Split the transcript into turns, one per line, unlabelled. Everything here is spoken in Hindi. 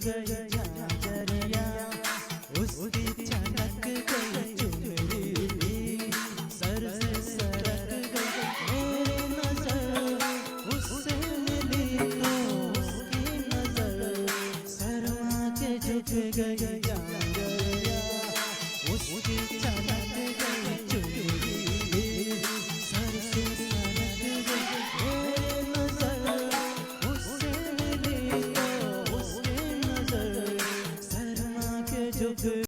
गई झांझरिया, उसकी चमक गई चुनरी भी, सर से सरक गई मेरी नजर, उससे मिली तो उसकी नजर शर्मा के झुक गई झांझरिया, उसकी चमक गई चुनरी भी, सर से सरक गई मेरी नजर, उससे मिली तो उसकी नजर शर्मा के झुक